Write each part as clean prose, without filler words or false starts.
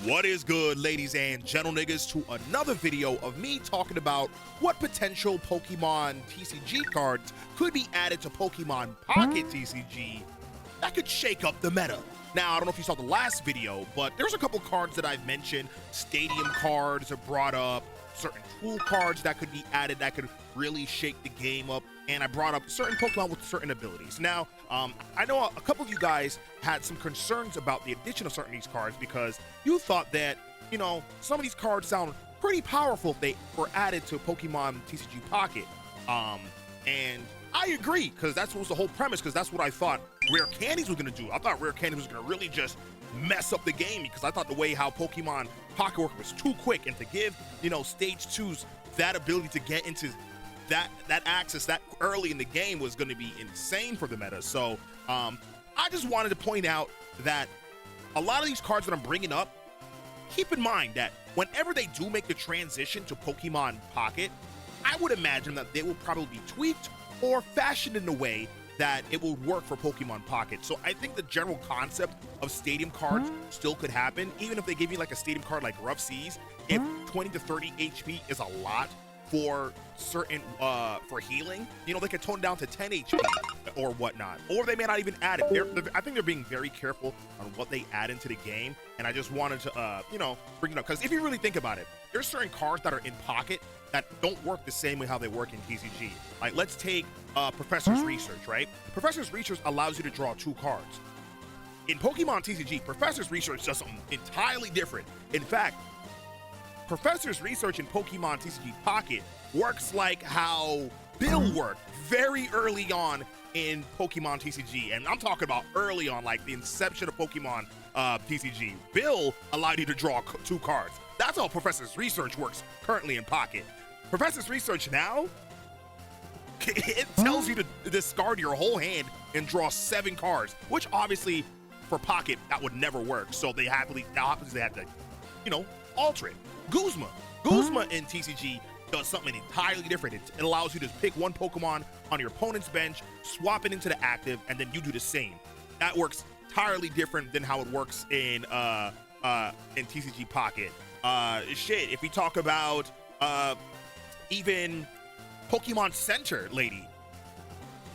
What is good, ladies and gentle niggas, to another video of me talking about what potential Pokemon TCG cards could be added to Pokemon Pocket TCG that could shake up the meta. Now, I don't know if you saw the last video, but there's a couple cards that I've mentioned. Stadium cards are brought up, certain tool cards that could be added that could really shake the game up, and I brought up certain Pokemon with certain abilities. Now, I know a couple of you guys had some concerns about the addition of certain of these cards because you thought that, you know, some of these cards sound pretty powerful if they were added to Pokemon TCG Pocket. And I agree, because that was the whole premise, because that's what I thought Rare Candies was going to do. I thought Rare Candies was going to really just mess up the game, because I thought the way how Pokemon Pocket worked was too quick, and to give, you know, Stage 2s that ability to get into that access that early in the game was going to be insane for the meta. So I just wanted to point out that a lot of these cards that I'm bringing up, keep in mind that whenever they do make the transition to Pokemon Pocket, I would imagine that they will probably be tweaked or fashioned in a way that it will work for Pokemon Pocket. So I think the general concept of stadium cards still could happen, even if they give you like a stadium card like Rough Seas. If 20 to 30 HP is a lot for certain for healing, you know, they could tone it down to 10 HP or whatnot, or they may not even add it. I think they're being very careful on what they add into the game, and I just wanted to you know, bring it up, because if you really think about it, there's certain cards that are in Pocket that don't work the same way how they work in TCG. Like, let's take Professor's Research, right? Professor's Research allows you to draw 2 cards. In Pokemon TCG, Professor's Research does something entirely different. In fact, Professor's Research in Pokemon TCG Pocket works like how Bill worked very early on in Pokemon TCG. And I'm talking about early on, like the inception of Pokemon TCG. Bill allowed you to draw 2 cards. That's how Professor's Research works currently in Pocket. Professor's Research now, it tells you to discard your whole hand and draw 7 cards, which obviously for Pocket, that would never work. So they had to, you know, alter it. Guzma in TCG does something entirely different. It allows you to pick one Pokemon on your opponent's bench, swap it into the active, and then you do the same. That works entirely different than how it works in TCG Pocket. Shit, if we talk about even Pokemon Center lady,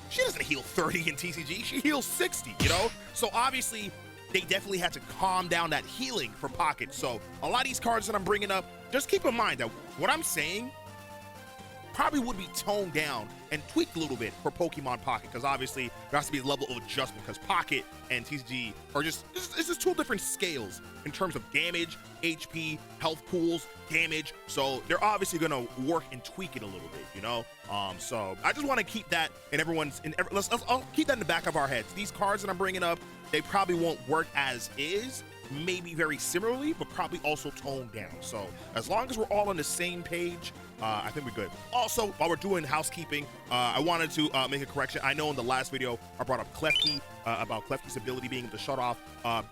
she doesn't heal 30 in TCG, she heals 60, you know? So obviously, they definitely had to calm down that healing for Pocket. So a lot of these cards that I'm bringing up, just keep in mind that what I'm saying probably would be toned down and tweaked a little bit for Pokemon Pocket, because obviously there has to be a level of adjustment, because Pocket and TCG are it's just 2 different scales in terms of damage, HP, health pools, damage. So they're obviously gonna work and tweak it a little bit, you know? So I just want to keep that in I'll keep that in the back of our heads. These cards that I'm bringing up, they probably won't work as is, maybe very similarly, but probably also toned down. So as long as we're all on the same page, I think we're good. Also, while we're doing housekeeping, I wanted to make a correction. I know in the last video I brought up Klefki, about Klefki's ability being able to shut off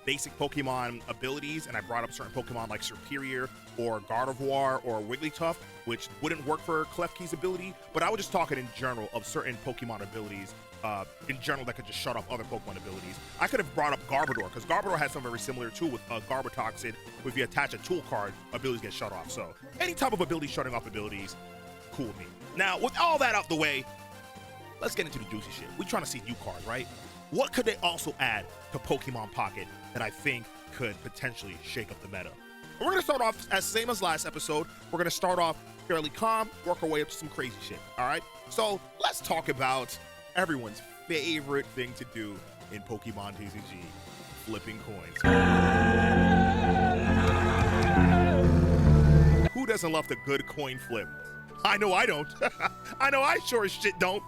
basic Pokemon abilities, and I brought up certain Pokemon like Superior or Gardevoir or Wigglytuff, which wouldn't work for Klefki's ability, but I was just talking in general of certain Pokemon abilities in general that could just shut off other Pokemon abilities. I could have brought up Garbodor, because Garbodor has something very similar too with Garbotoxin. If you attach a tool card, abilities get shut off. So any type of ability shutting off abilities, cool with me. Now, with all that out the way, let's get into the juicy shit. We're trying to see new cards, right? What could they also add to Pokemon Pocket that I think could potentially shake up the meta? And we're gonna start off as same as last episode. We're gonna start off fairly calm, work our way up to some crazy shit, all right? So let's talk about everyone's favorite thing to do in Pokemon TCG, flipping coins. Who doesn't love the good coin flip? I know I don't. I know I sure as shit don't.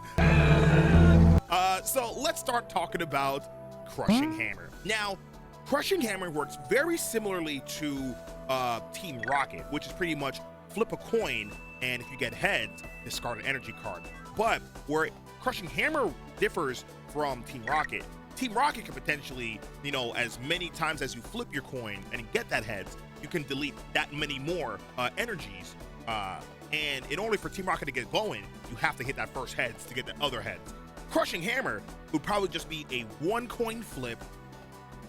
So let's start talking about Crushing Hammer. Now, Crushing Hammer works very similarly to Team Rocket, which is pretty much flip a coin, and if you get heads, discard an energy card. But where Crushing Hammer differs from Team Rocket can potentially, you know, as many times as you flip your coin and get that heads, you can delete that many more energies. And in order for Team Rocket to get going, you have to hit that first heads to get the other heads. Crushing Hammer would probably just be a 1 coin flip,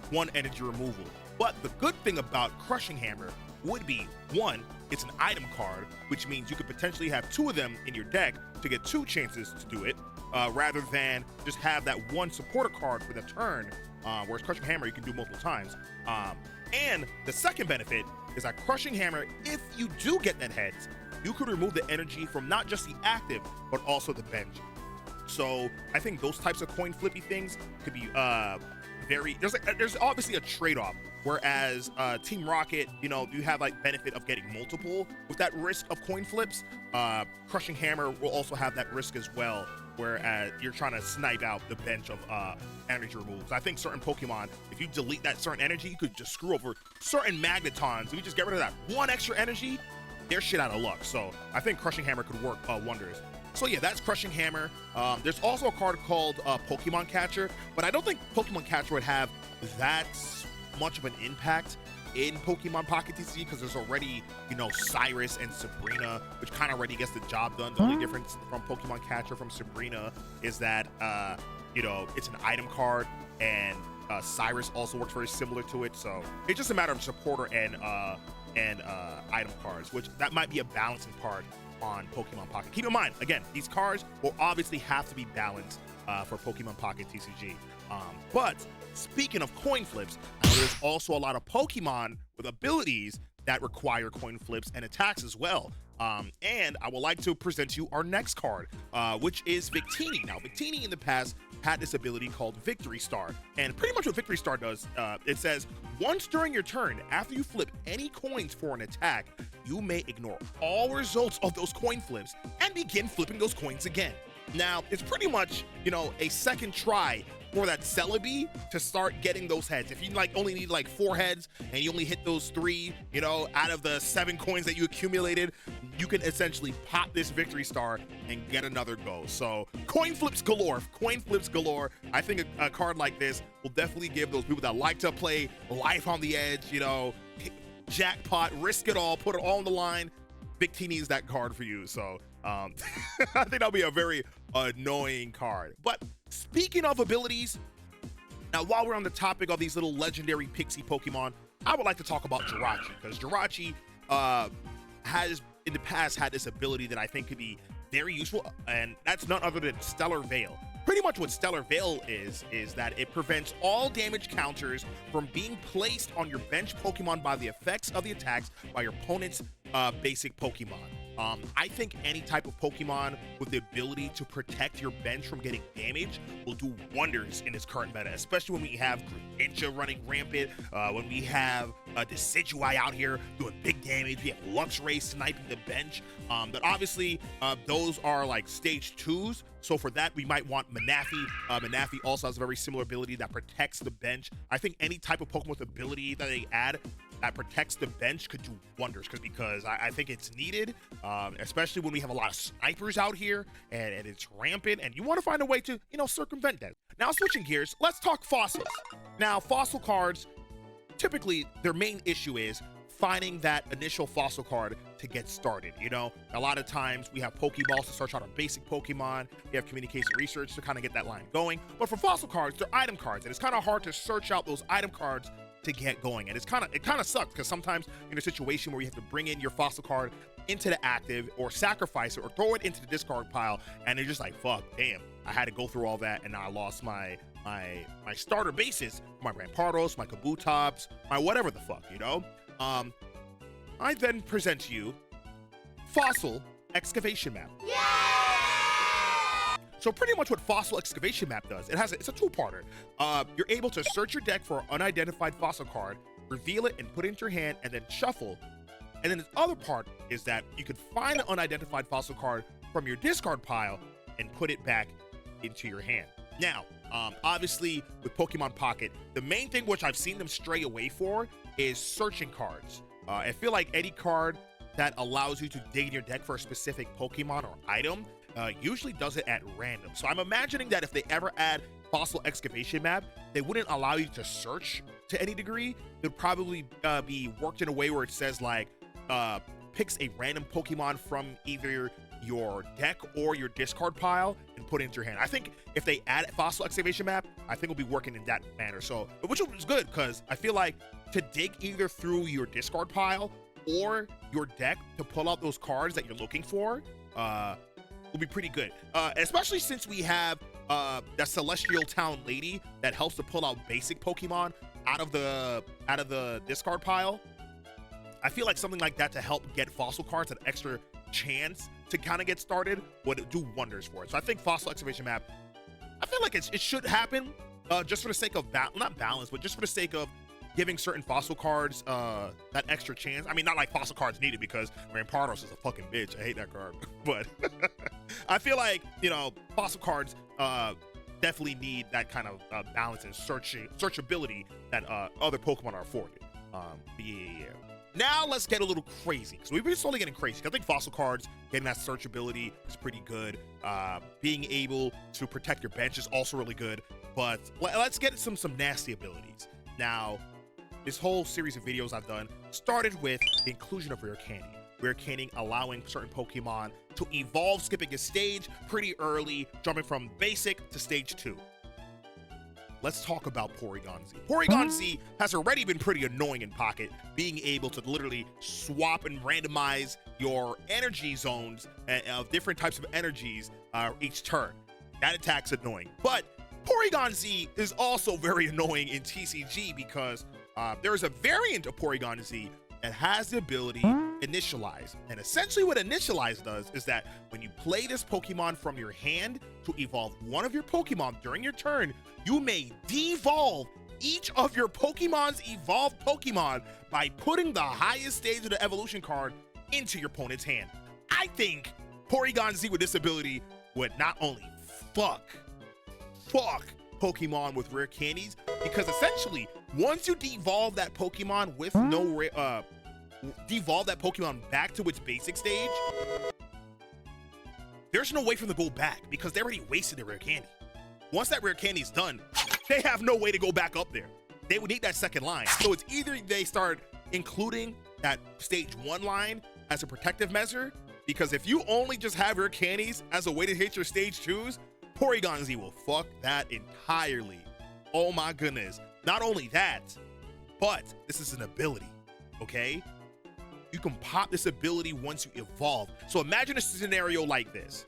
1 energy removal. But the good thing about Crushing Hammer would be, one, it's an item card, which means you could potentially have 2 of them in your deck to get 2 chances to do it, rather than just have that one supporter card for the turn, whereas Crushing Hammer you can do multiple times. And the second benefit is that Crushing Hammer, if you do get net heads, you could remove the energy from not just the active, but also the bench. So I think those types of coin flippy things could be there's obviously a trade-off. Whereas Team Rocket, you know, you have like benefit of getting multiple with that risk of coin flips. Crushing Hammer will also have that risk as well, whereas you're trying to snipe out the bench of energy removes. I think certain Pokemon, if you delete that certain energy, you could just screw over certain Magnetons. If you just get rid of that one extra energy, they're shit out of luck. So I think Crushing Hammer could work wonders. So yeah, that's Crushing Hammer. There's also a card called Pokemon Catcher, but I don't think Pokemon Catcher would have that much of an impact in Pokemon Pocket TCG because there's already, you know, Cyrus and Sabrina, which kind of already gets the job done. The only difference from Pokemon Catcher from Sabrina is that, you know, it's an item card, and Cyrus also works very similar to it. So it's just a matter of supporter and item cards, which that might be a balancing part on Pokemon Pocket. Keep in mind, again, these cards will obviously have to be balanced for Pokemon Pocket TCG. But speaking of coin flips, there's also a lot of Pokemon with abilities that require coin flips and attacks as well. And I would like to present to you our next card, which is Victini. Now, Victini in the past had this ability called Victory Star. And pretty much what Victory Star does, it says, once during your turn, after you flip any coins for an attack, you may ignore all results of those coin flips and begin flipping those coins again. Now, it's pretty much, you know, a second try for that Celebi to start getting those heads. If you like only need like 4 heads and you only hit those 3, you know, out of the 7 coins that you accumulated, you can essentially pop this Victory Star and get another go. So coin flips galore, coin flips galore. I think a card like this will definitely give those people that like to play life on the edge, you know, jackpot, risk it all, put it all on the line. Victini is that card for you. So I think that'll be a very annoying card. But speaking of abilities, now while we're on the topic of these little legendary pixie Pokemon, I would like to talk about Jirachi, because Jirachi has in the past had this ability that I think could be very useful, and that's none other than Stellar Veil. Pretty much what Stellar Veil is that it prevents all damage counters from being placed on your bench Pokemon by the effects of the attacks by your opponent's basic Pokemon. I think any type of Pokemon with the ability to protect your bench from getting damaged will do wonders in this current meta, especially when we have Greninja running rampant, when we have Decidueye out here doing big damage, we have Luxray sniping the bench. But obviously, those are like stage 2s, so for that, we might want Manaphy. Manaphy also has a very similar ability that protects the bench. I think any type of Pokemon with ability that they add that protects the bench could do wonders, because I think it's needed, especially when we have a lot of snipers out here and it's rampant, and you want to find a way to, you know, circumvent that. Now, switching gears, let's talk fossils. Now, fossil cards, typically their main issue is finding that initial fossil card to get started. You know, a lot of times we have Pokeballs to search out our basic Pokemon, we have communication research to kind of get that line going, but for fossil cards, they're item cards, and it's kind of hard to search out those item cards to get going. And it kind of sucks, because sometimes in a situation where you have to bring in your fossil card into the active, or sacrifice it, or throw it into the discard pile, and you're just like, fuck, damn, I had to go through all that, and now I lost my starter bases, my Rampardos, my Kabutops, my whatever the fuck, you know. I then present to you Fossil Excavation Map. Yeah! So pretty much what Fossil Excavation Map does, it's a 2-parter. You're able to search your deck for an unidentified fossil card, reveal it and put it into your hand, and then shuffle. And then the other part is that you can find an unidentified fossil card from your discard pile and put it back into your hand. Now, obviously with Pokemon Pocket, the main thing which I've seen them stray away for is searching cards. I feel like any card that allows you to dig in your deck for a specific Pokemon or item usually does it at random. So I'm imagining that if they ever add Fossil Excavation Map, they wouldn't allow you to search to any degree. It would probably be worked in a way where it says like, picks a random Pokemon from either your deck or your discard pile and put it into your hand. I think if they add Fossil Excavation Map, I think we'll be working in that manner. So, which is good because I feel like to dig either through your discard pile or your deck to pull out those cards that you're looking for will be pretty good. Especially since we have that Celestial Town Lady that helps to pull out basic Pokemon out of the discard pile. I feel like something like that to help get fossil cards an extra chance to kind of get started would do wonders for it. So I think Fossil Excavation Map, I feel like it should happen just for the sake of not balance, but just for the sake of giving certain fossil cards that extra chance. I mean, not like fossil cards needed because Rampardos is a fucking bitch. I hate that card. But I feel like, you know, fossil cards definitely need that kind of balance and searchability that other Pokemon are afforded. Yeah. Now let's get a little crazy because we've been slowly getting crazy. I think fossil cards getting that searchability is pretty good. Being able to protect your bench is also really good. But let's get some nasty abilities. Now, this whole series of videos I've done started with the inclusion of Rare Candy. Rare Candy allowing certain Pokemon to evolve, skipping a stage pretty early, jumping from basic to stage 2. Let's talk about Porygon Z. Porygon Z has already been pretty annoying in Pocket, being able to literally swap and randomize your energy zones of different types of energies each turn. That attack's annoying. But Porygon Z is also very annoying in TCG because there is a variant of Porygon Z that has the ability Initialize. And essentially what Initialize does is that when you play this Pokemon from your hand to evolve one of your Pokemon during your turn, you may devolve each of your Pokemon's evolved Pokemon by putting the highest stage of the evolution card into your opponent's hand. I think Porygon Z with this ability would not only fuck Pokemon with rare candies, because essentially once you devolve that Pokemon with no rare, devolve that Pokemon back to its basic stage, there's no way for them to go back because they already wasted their rare candy. Once that rare candy is done, they have no way to go back up there. They would need that second line. So it's either they start including that stage 1 line as a protective measure, because if you only just have rare candies as a way to hit your stage 2s, Porygon Z will fuck that entirely. Oh my goodness. Not only that, but this is an ability, okay? You can pop this ability once you evolve. So imagine a scenario like this.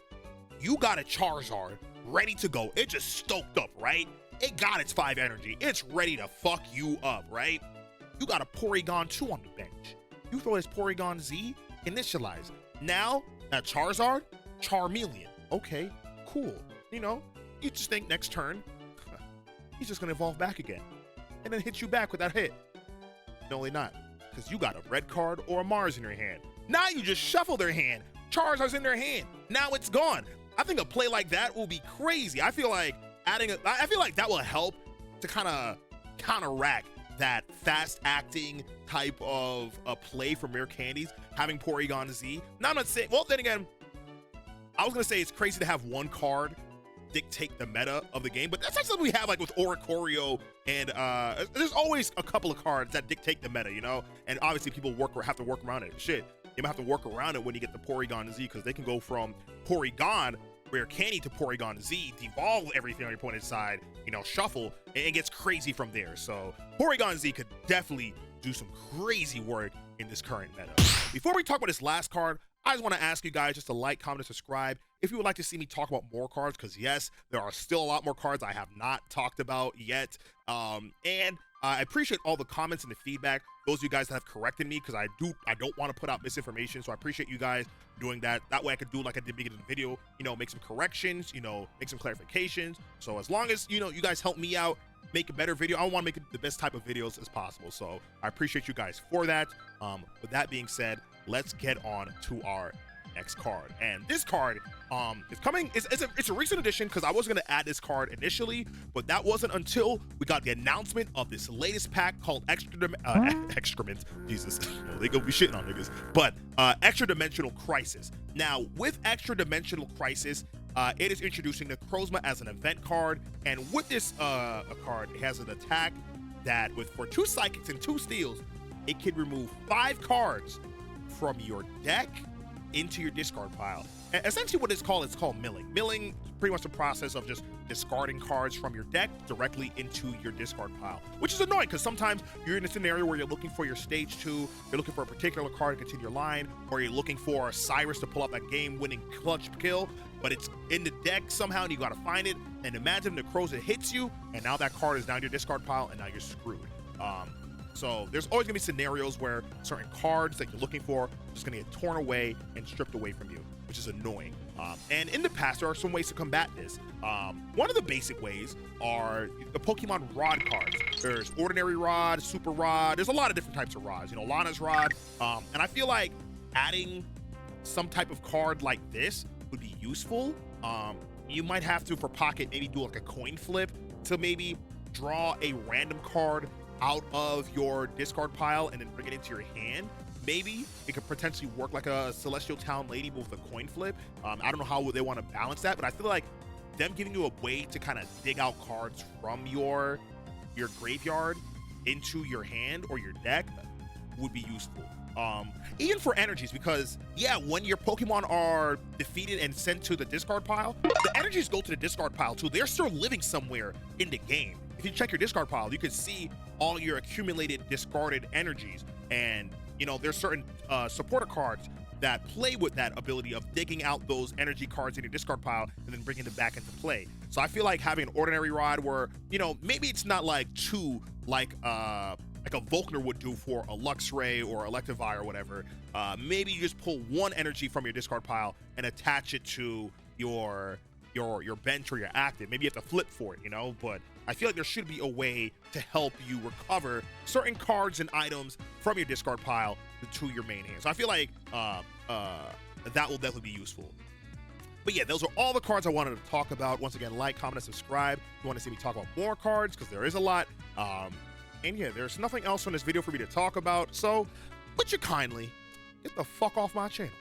You got a Charizard ready to go. It just stoked up, right? It got its 5 energy. It's ready to fuck you up, right? You got a Porygon 2 on the bench. You throw this Porygon Z, initialize. Now, that Charizard, Charmeleon. Okay, cool. You know, you just think next turn, he's just gonna evolve back again and then hit you back with that hit. No, they're not, because you got a red card or a Mars in your hand. Now you just shuffle their hand. Charizard's in their hand. Now it's gone. I think a play like that will be crazy. I feel like I feel like that will help to kind of counteract that fast-acting type of a play from rare candies, having Porygon Z. Now I'm not saying, well, then again, I was gonna say it's crazy to have one card dictate the meta of the game, but that's actually what we have like with Oricorio, and there's always a couple of cards that dictate the meta, you know? And obviously people have to work around it. Shit, you might have to work around it when you get the Porygon Z, because they can go from Porygon rare candy to Porygon Z, devolve everything on your opponent's side, you know, shuffle, and it gets crazy from there. So Porygon Z could definitely do some crazy work in this current meta. Before we talk about this last card, I just want to ask you guys just to like, comment, and subscribe if you would like to see me talk about more cards, because yes, there are still a lot more cards I have not talked about yet. And I appreciate all the comments and the feedback. Those of you guys that have corrected me, because I don't want to put out misinformation, so I appreciate you guys doing that. That way I could do like I did at the beginning of the video, you know, make some corrections, you know, make some clarifications. So as long as, you know, you guys help me out, make a better video, I want to make the best type of videos as possible. So I appreciate you guys for that. With that being said, let's get on to our next card. And this card is coming, it's a recent addition, because I was going to add this card initially, but that wasn't until we got the announcement of this latest pack called Excrement. Jesus, they gonna be shitting on niggas. But Extra Dimensional Crisis. Now, with Extra Dimensional Crisis, it is introducing the Necrozma as an event card, and with this card, it has an attack that for 2 psychics and 2 steals, it can remove 5 cards from your deck into your discard pile. essentially what it's called milling. Milling is pretty much the process of just discarding cards from your deck directly into your discard pile, which is annoying because sometimes you're in a scenario where you're looking for your stage 2, you're looking for a particular card to continue your line, or you're looking for Cyrus to pull up that game-winning clutch kill, but it's in the deck somehow and you gotta find it, and imagine the Necroza hits you, and now that card is down your discard pile, and now you're screwed. So there's always gonna be scenarios where certain cards that you're looking for are just gonna get torn away and stripped away from you, which is annoying. And in the past, there are some ways to combat this. One of the basic ways are the Pokemon Rod cards. There's Ordinary Rod, Super Rod. There's a lot of different types of rods. You know, Lana's Rod. And I feel like adding some type of card like this would be useful. You might have to, for Pocket, maybe do like a coin flip to maybe draw a random card out of your discard pile and then bring it into your hand. Maybe it could potentially work like a Celestial Town Lady with a coin flip. I don't know how they want to balance that, but I feel like them giving you a way to kind of dig out cards from your graveyard into your hand or your deck would be useful. Even for energies, because yeah, when your Pokemon are defeated and sent to the discard pile, the energies go to the discard pile too. They're still living somewhere in the game. If you check your discard pile, you can see all your accumulated discarded energies, and you know there's certain supporter cards that play with that ability of digging out those energy cards in your discard pile and then bringing them back into play. So I feel like having an Ordinary Rod where, you know, maybe it's not like two like a Volkner would do for a Luxray or Electivire or whatever. Maybe you just pull one energy from your discard pile and attach it to your bench or your active. Maybe you have to flip for it, you know, but I feel like there should be a way to help you recover certain cards and items from your discard pile to your main hand. So I feel like that will definitely be useful. But yeah, those are all the cards I wanted to talk about. Once again, like, comment, and subscribe if you want to see me talk about more cards, because there is a lot. And yeah, there's nothing else on this video for me to talk about, so would you kindly get the fuck off my channel?